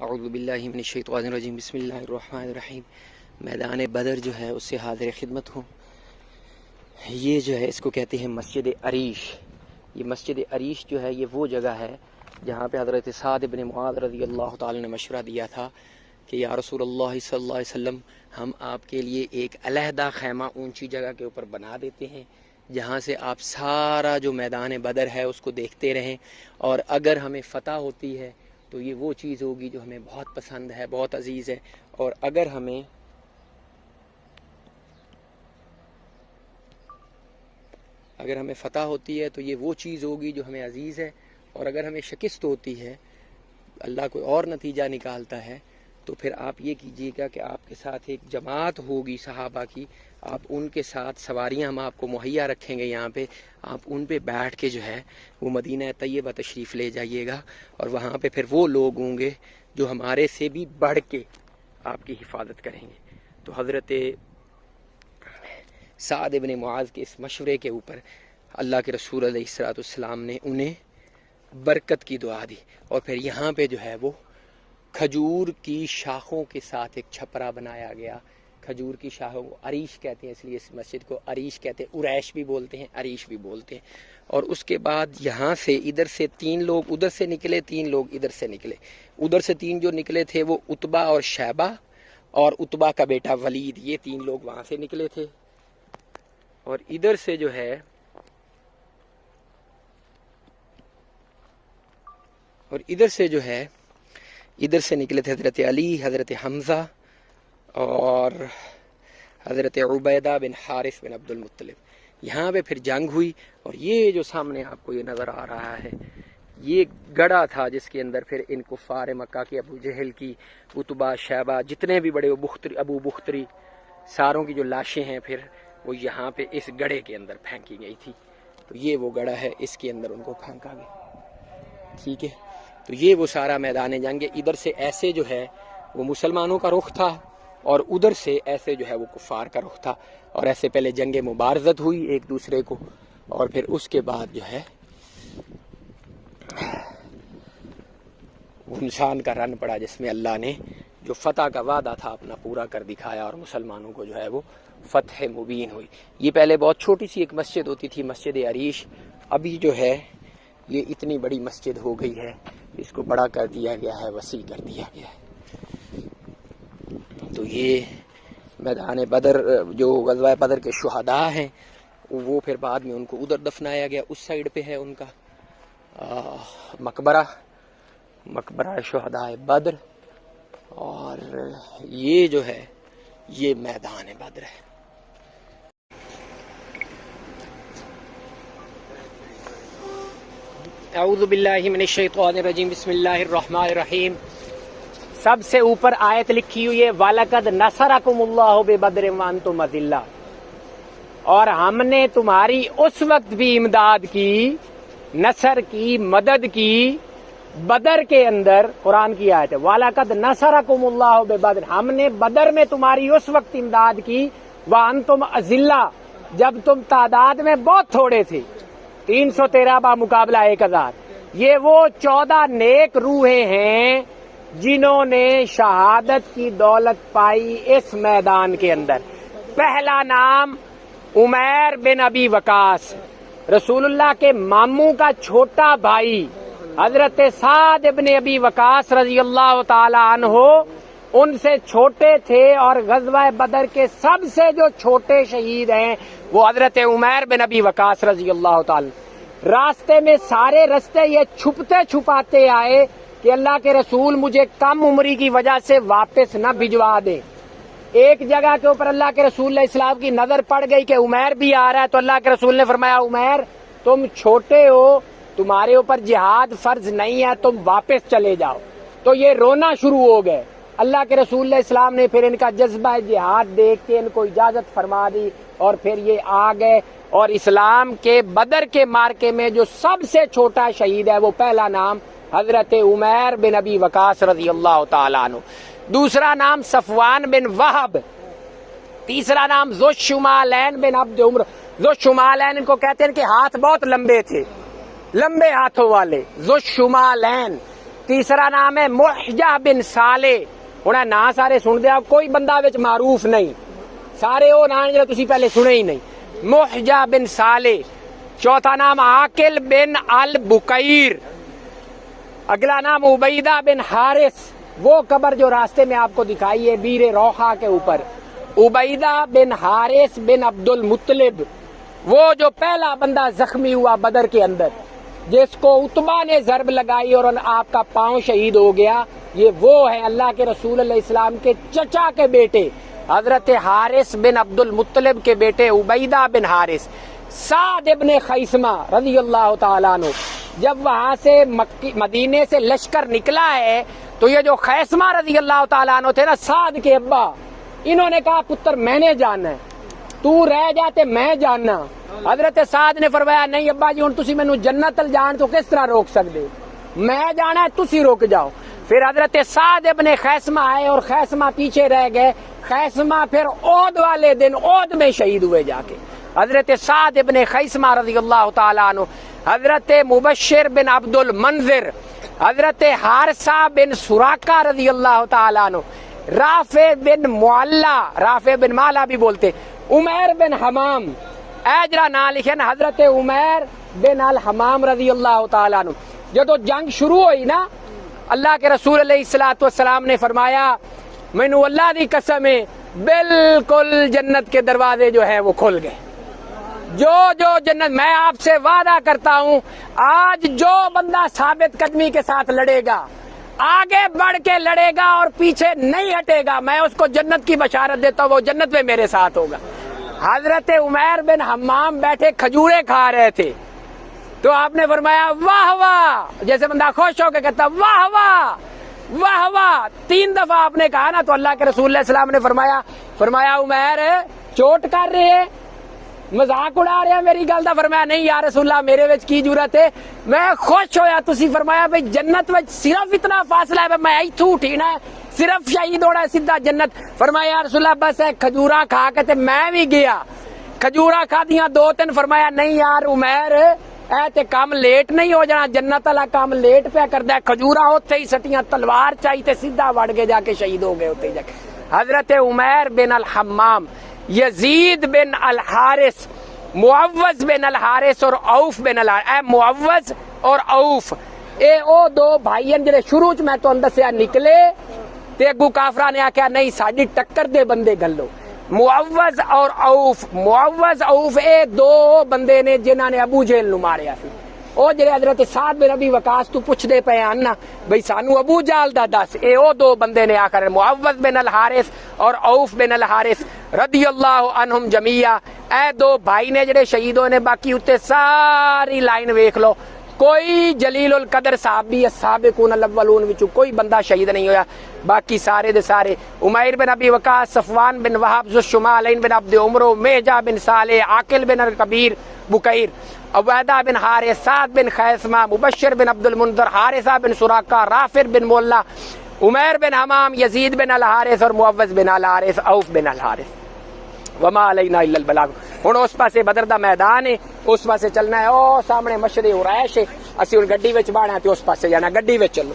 اعوذ باللہ من الشیطان الرجیم بسم اللہ الرحمن الرحیم۔ میدان بدر جو ہے اس سے حاضر خدمت ہوں۔ یہ جو ہے اس کو کہتے ہیں مسجد عریش۔ یہ مسجد عریش جو ہے یہ وہ جگہ ہے جہاں پہ حضرت سعد بن معاذ رضی اللہ تعالی نے مشورہ دیا تھا کہ یا رسول اللہ صلی اللہ علیہ وسلم ہم آپ کے لیے ایک علیحدہ خیمہ اونچی جگہ کے اوپر بنا دیتے ہیں جہاں سے آپ سارا جو میدان بدر ہے اس کو دیکھتے رہیں، اور اگر ہمیں فتح ہوتی ہے تو یہ وہ چیز ہوگی جو ہمیں بہت پسند ہے، بہت عزیز ہے، اور اگر ہمیں فتح ہوتی ہے تو یہ وہ چیز ہوگی جو ہمیں عزیز ہے، اور اگر ہمیں شکست ہوتی ہے، اللہ کوئی اور نتیجہ نکالتا ہے، تو پھر آپ یہ کیجیے گا کہ آپ کے ساتھ ایک جماعت ہوگی صحابہ کی، آپ ان کے ساتھ سواریاں ہم آپ کو مہیا رکھیں گے، یہاں پہ آپ ان پہ بیٹھ کے جو ہے وہ مدینہ طیبہ تشریف لے جائیے گا، اور وہاں پہ پھر وہ لوگ ہوں گے جو ہمارے سے بھی بڑھ کے آپ کی حفاظت کریں گے۔ تو حضرت سعد بن معاذ کے اس مشورے کے اوپر اللہ کے رسول علیہ الصلوۃ والسلام نے انہیں برکت کی دعا دی، اور پھر یہاں پہ جو ہے وہ کھجور کی شاخوں کے ساتھ ایک چھپرا بنایا گیا۔ کھجور کی شاخوں کو عریش کہتے ہیں، اس لیے اس مسجد کو عریش کہتے ہیں، اریش بھی بولتے ہیں، عریش بھی بولتے ہیں۔ اور اس کے بعد یہاں سے ادھر سے 3 لوگ ادھر سے نکلے، 3 لوگ ادھر سے نکلے۔ ادھر سے 3 جو نکلے تھے وہ عتبہ اور شیبہ اور عتبہ کا بیٹا ولید، یہ 3 لوگ وہاں سے نکلے تھے۔ اور ادھر سے جو ہے ادھر سے نکلے تھے حضرت علی، حضرت حمزہ اور حضرت عبیدہ بن حارث بن عبد المطلب۔ یہاں پہ پھر جنگ ہوئی، اور یہ جو سامنے آپ کو یہ نظر آ رہا ہے یہ گڑھا تھا جس کے اندر پھر ان کفار مکہ کی، ابو جہل کی، عتبہ، شیبہ، جتنے بھی بڑے ابو بختری، ساروں کی جو لاشیں ہیں پھر وہ یہاں پہ اس گڑھے کے اندر پھینکی گئی تھی۔ تو یہ وہ گڑھا ہے، اس کے اندر ان کو پھینکا گیا، ٹھیک ہے۔ تو یہ وہ سارا میدان جنگ ہے۔ ادھر سے ایسے جو ہے وہ مسلمانوں کا رخ تھا، اور ادھر سے ایسے جو ہے وہ کفار کا رخ تھا، اور ایسے پہلے جنگ مبارزت ہوئی ایک دوسرے کو، اور پھر اس کے بعد جو ہے وہ نشان کا رن پڑا جس میں اللہ نے جو فتح کا وعدہ تھا اپنا پورا کر دکھایا، اور مسلمانوں کو جو ہے وہ فتح مبین ہوئی۔ یہ پہلے بہت چھوٹی سی ایک مسجد ہوتی تھی، مسجد عریش، ابھی جو ہے یہ اتنی بڑی مسجد ہو گئی ہے، اس کو بڑا کر دیا گیا ہے، وسیع کر دیا گیا ہے۔ تو یہ میدان بدر جو غزوہ بدر کے شہداء ہیں وہ پھر بعد میں ان کو ادھر دفنایا گیا، اس سائیڈ پہ ہے ان کا مقبرہ شہداء بدر، اور یہ جو ہے یہ میدان بدر ہے۔ اعوذ باللہ من الشیطان الرجیم بسم اللہ الرحمن الرحیم۔ سب سے اوپر آیت لکھی ہوئی ہے وَلَقَدْ نَصَرَكُمُ اللَّهُ بِبَدْرٍ وَأَنْتُمْ أَذِلَّةٌ، اور ہم نے تمہاری اس وقت بھی امداد کی، نصر کی، مدد کی بدر کے اندر۔ قرآن کی آیت ہے وَلَقَدْ نَصَرَكُمُ اللَّهُ بِبَدْرٍ، ہم نے بدر میں تمہاری اس وقت امداد کی، وَأَنْتُمْ أَذِلَّةٌ، جب تم تعداد میں بہت تھوڑے تھے، 313 بمقابلہ 1000۔ یہ وہ 14 نیک روحیں ہیں جنہوں نے شہادت کی دولت پائی اس میدان کے اندر۔ پہلا نام عمیر بن ابی وقاص، رسول اللہ کے ماموں کا چھوٹا بھائی حضرت سعد بن ابی وقاص رضی اللہ تعالی عنہ ان سے چھوٹے تھے، اور غزوہ بدر کے سب سے جو چھوٹے شہید ہیں وہ حضرت عمیر بن ابی وقاص رضی اللہ تعالی۔ راستے میں سارے راستے یہ چھپتے چھپاتے آئے کہ اللہ کے رسول مجھے کم عمری کی وجہ سے واپس نہ بھجوا دیں۔ ایک جگہ کے اوپر اللہ کے رسول علیہ السلام کی نظر پڑ گئی کہ عمیر بھی آ رہا ہے، تو اللہ کے رسول نے فرمایا عمیر تم چھوٹے ہو، تمہارے اوپر جہاد فرض نہیں ہے، تم واپس چلے جاؤ۔ تو یہ رونا شروع ہو گئے۔ اللہ کے رسول علیہ السلام نے پھر ان کا جذبہ جہاد دیکھ کے ان کو اجازت فرما دی، اور پھر یہ آ گئے، اور اسلام کے بدر کے مارکے میں جو سب سے چھوٹا شہید ہے وہ پہلا نام حضرت عمیر بن ابی وقاص رضی اللہ تعالیٰ عنہ، دوسرا نام صفوان بن وہب، تیسرا نام ذو الشمالین بن عبد عمر۔ ذو الشمالین ان کو کہتے ہیں کہ ہاتھ بہت لمبے تھے، لمبے ہاتھوں والے، ذو الشمالین۔ تیسرا نام ہے محجہ بن صالح. انہیں نا سارے سن دیا, کوئی بندہ وچ معروف نہیں, سارے وہ نام جو تسی پہلے سنے ہی نہیں. محجہ بن صالح. چوتھا نام عاقل بن البکیر. اگلا نام عبیدہ بن حارث, وہ قبر جو راستے میں آپ کو دکھائی ہے بیر روحا کے اوپر, عبیدہ بن حارث بن عبد المطلب, وہ جو پہلا بندہ زخمی ہوا بدر کے اندر, جس کو عتبہ نے ضرب لگائی اور آپ کا پاؤں شہید ہو گیا. یہ وہ ہیں اللہ کے رسول علیہ السلام کے چچا کے بیٹے حضرت حارث بن عبد المطلب کے بیٹے عبیدہ بن حارث. سعد ابن خیثمہ رضی اللہ تعالیٰ عنہ, جب وہاں سے مدینے سے لشکر نکلا ہے تو یہ جو خیثمہ رضی اللہ تعالیٰ عنہ تھے نا, سعد کے ابا, انہوں نے کہا پتر میں نے جانا ہے, تو رہ جاتے میں جاننا. حضرت سعد نے فرمایا نہیں ابا جی, ہن تسی مینوں جنت ال جان تو کس طرح روک سکتے, میں جانا ہے تسی رک جاؤ. پھر حضرت سعد ابن خیثمہ آئے اور خیثمہ پیچھے رہ گئے. خیثمہ پھر عہد والے دن عہد میں شہید ہوئے جا کے. حضرت سعد ابن خیثمہ رضی اللہ تعالیٰ عنہ, حضرت مبشر بن عبد المنذر, حضرت حارثہ بن سراقہ رضی اللہ تعالیٰ عنہ, رافع بن معلا, رافع بن معلا بھی بولتے, عمیر بن حمام, اجرا نام لکھے نا حضرت عمیر بن الحمام رضی اللہ تعالیٰ عنہ. جب جنگ شروع ہوئی نا, اللہ کے رسول علیہ الصلوۃ والسلام نے فرمایا مینوں اللہ دی قسم ہے بالکل جنت کے دروازے جو ہے وہ کھل گئے. جو جنت, میں آپ سے وعدہ کرتا ہوں آج جو بندہ ثابت قدمی کے ساتھ لڑے گا, آگے بڑھ کے لڑے گا اور پیچھے نہیں ہٹے گا, میں اس کو جنت کی بشارت دیتا ہوں, وہ جنت میں میرے ساتھ ہوگا. حضرت عمیر بن حمام بیٹھے کھجورے کھا رہے تھے تو آپ نے فرمایا واہ واہ, جیسے بندہ خوش ہو کے کہتا واہ واہ واہ واہ. 3 دفعہ آپ نے کہا نا تو اللہ کے رسول علیہ السلام نے فرمایا عمیر چوٹ کر رہے ہیں, مذاق اڑا رہے ہیں میری گل دا. فرمایا نہیں یا رسول اللہ میرے وچ کی ضرورت ہے, میں خوش ہویا. تسی فرمایا بھئی جنت وچ صرف اتنا فاصلہ ہے, میں ایتھوں اٹھینا ہے, صرف شہید ہونا ہے سیدھا جنت. فرمایا یا رسول اللہ بس کھجورا کھا کے تے میں بھی گیا, کھجورا کھا دیاں 2-3. فرمایا نہیں یار عمیر اے تے کام لیٹ نہیں ہو جانا, جنت والا کام لیٹ پہ کردا ہے. کھجورا اوتھے ہی سٹیاں, تلوار چاہی تے سیدھا وڑ کے جا کے شہید ہو گئے اوتھے جا کے. حضرت عمیر بن الحمام, یزید بن الحارث, معوذ بن الحارث اور عوف بن الحارث. اے معوذ اور عوف اے او 2 بھائی ہیں جڑے شروع چ میں تو اندر سے نکلے تے اگوں کافراں نے آکھیا نہیں ساڈی ٹکر دے بندے گلو. معوذ اور عوف, معوذ عوف اے 2 بندے نے جنہاں نے ابو جہل نو ماریا سی. او جڑے حضرت سعد بن ابی وقاص تو پوچھ دے پے آن نا بھئی سانو ابو جہل دا دس, اے او 2 بندے نے آخر معوذ بن الحارث اور عوف بن الحارث رضی اللہ عنہم جمیعا. اے 2 بھائی نے جڑے شہید ہوئے نے. باقی اتے ساری لائن ویکھ لو, کوئی جلیل القدر صحابی السابقون الاولون وچوں کوئی بندہ شہید نہیں ہویا. باقی سارے دے سارے عمیر بن ابی وقاص, صفوان بن وہب ذو الشمالین بن عبد عمرو, محجہ بن صالح, عاقل بن الکبیر بکیر, عبیدہ بن حارث, سعد بن خیثمہ, مبشر بن عبد المنذر, حارثہ بن سراقہ, رافع بن مولا, عمیر بن حمام, یزید بن الحارث اور معوذ بن الحارث, عوف بن الحارث. وما علینا الا البلاغ. ہن اس پاسے بدر دا میدان ہے, اس پاسے چلنا ہے, او سامنے مشرق عریش ہے, اسی ہن گڈی وچ باہنا تے اس پاسے جانا, گڈی وچ چلو.